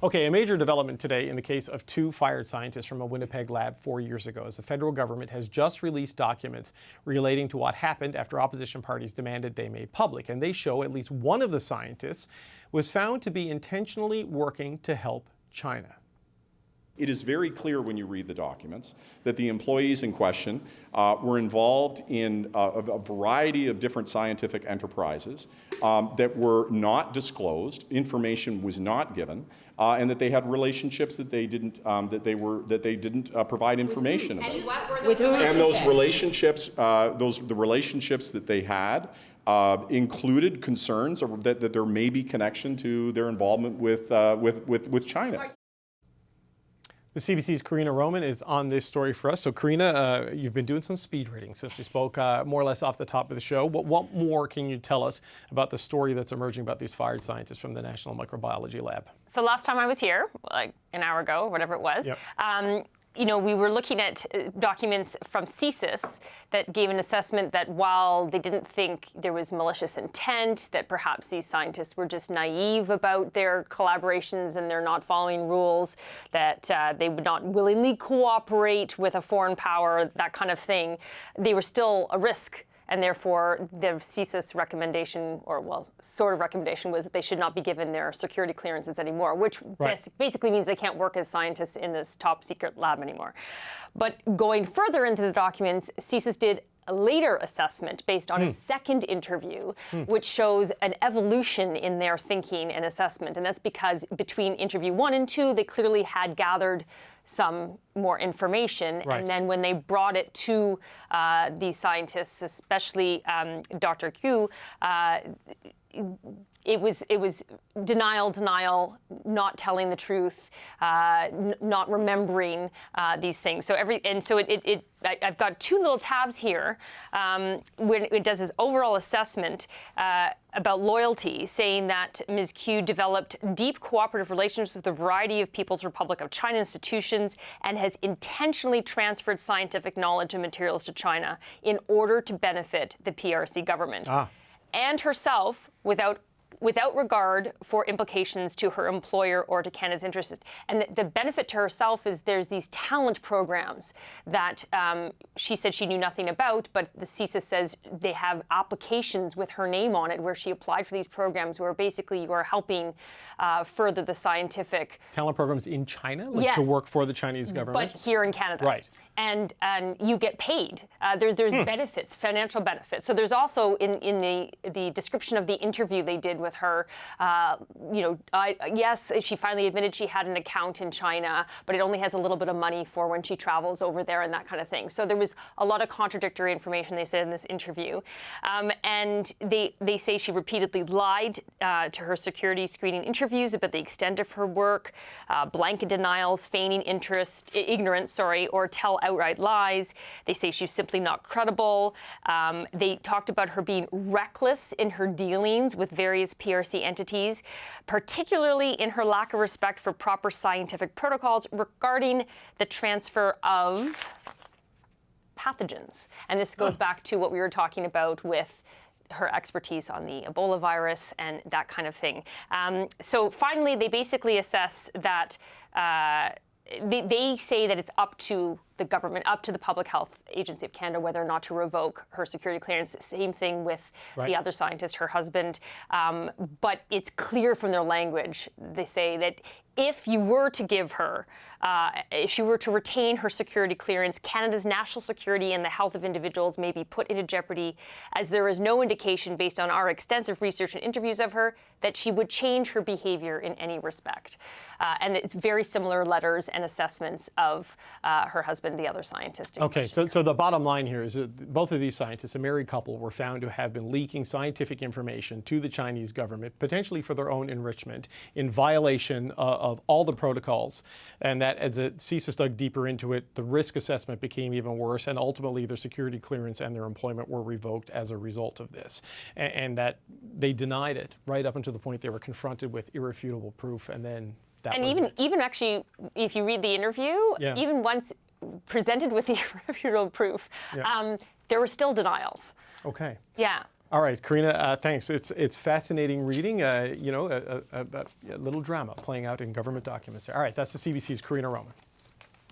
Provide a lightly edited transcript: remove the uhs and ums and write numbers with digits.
Okay, a major development today in the case of two fired scientists from a Winnipeg lab 4 years ago, as the federal government has just released documents relating to what happened after opposition parties demanded they made public. And they show at least one of the scientists was found to be intentionally working to help China. It is very clear when you read the documents that the employees in question were involved in a variety of different scientific enterprises that were not disclosed, information was not given, and that they had relationships that they didn't provide information about. And what were those And those relationships, the relationships that they had included concerns that there may be connection to their involvement with China. The CBC's Karina Roman is on this story for us. So Karina, you've been doing some speed reading since we spoke, more or less off the top of the show. What more can you tell us about the story that's emerging about these fired scientists from the National Microbiology Lab? So last time I was here, like an hour ago, whatever it was, yep. We were looking at documents from CSIS that gave an assessment that while they didn't think there was malicious intent, that perhaps these scientists were just naive about their collaborations and they're not following rules, that they would not willingly cooperate with a foreign power, that kind of thing, they were still a risk. And therefore, the CSIS recommendation, sort of recommendation, was that they should not be given their security clearances anymore, which basically means they can't work as scientists in this top secret lab anymore. But going further into the documents, CSIS did a later assessment based on a second interview, which shows an evolution in their thinking and assessment. And that's because between interview 1 and 2, they clearly had gathered some more information. Right. And then when they brought it to these scientists, especially Dr. Q, it was denial, not telling the truth, not remembering these things. So I've got two little tabs here when it does this overall assessment about loyalty, saying that Ms. Q developed deep cooperative relationships with a variety of People's Republic of China institutions and has intentionally transferred scientific knowledge and materials to China in order to benefit the PRC government. And herself, without regard for implications to her employer or to Canada's interests. And the benefit to herself is there's these talent programs that she said she knew nothing about, but the CSIS says they have applications with her name on it where she applied for these programs where basically you are helping further the scientific... Talent programs in China? Like yes, to work for the Chinese government? But here in Canada. Right. And you get paid. There's benefits, financial benefits. So there's also in the description of the interview they did with her, yes, she finally admitted she had an account in China, but it only has a little bit of money for when she travels over there and that kind of thing. So there was a lot of contradictory information they said in this interview. And they say she repeatedly lied to her security screening interviews about the extent of her work, blanket denials, feigning ignorance, or tell outright lies. They say she's simply not credible. They talked about her being reckless in her dealings with various PRC entities, particularly in her lack of respect for proper scientific protocols regarding the transfer of pathogens. And this goes back to what we were talking about with her expertise on the Ebola virus and that kind of thing. So finally, they basically assess that they say that it's up to the government, up to the Public Health Agency of Canada, whether or not to revoke her security clearance. Same thing with the other scientist, her husband. But it's clear from their language, they say that if you were to give her, if she were to retain her security clearance, Canada's national security and the health of individuals may be put into jeopardy, as there is no indication based on our extensive research and interviews of her that she would change her behavior in any respect. And it's very similar letters and assessments of her husband, the other scientist. Okay, so the bottom line here is that both of these scientists, a married couple, were found to have been leaking scientific information to the Chinese government, potentially for their own enrichment, in violation of all the protocols. And that as CSIS dug deeper into it, the risk assessment became even worse, and ultimately their security clearance and their employment were revoked as a result of this. And that they denied it right up until the point they were confronted with irrefutable proof, and then that was it. Even actually, if you read the interview, even once presented with the irrefutable proof, there were still denials. Okay. Yeah. All right, Karina, thanks. It's fascinating reading, you know, a little drama playing out in government documents there. All right, that's the CBC's Karina Roman.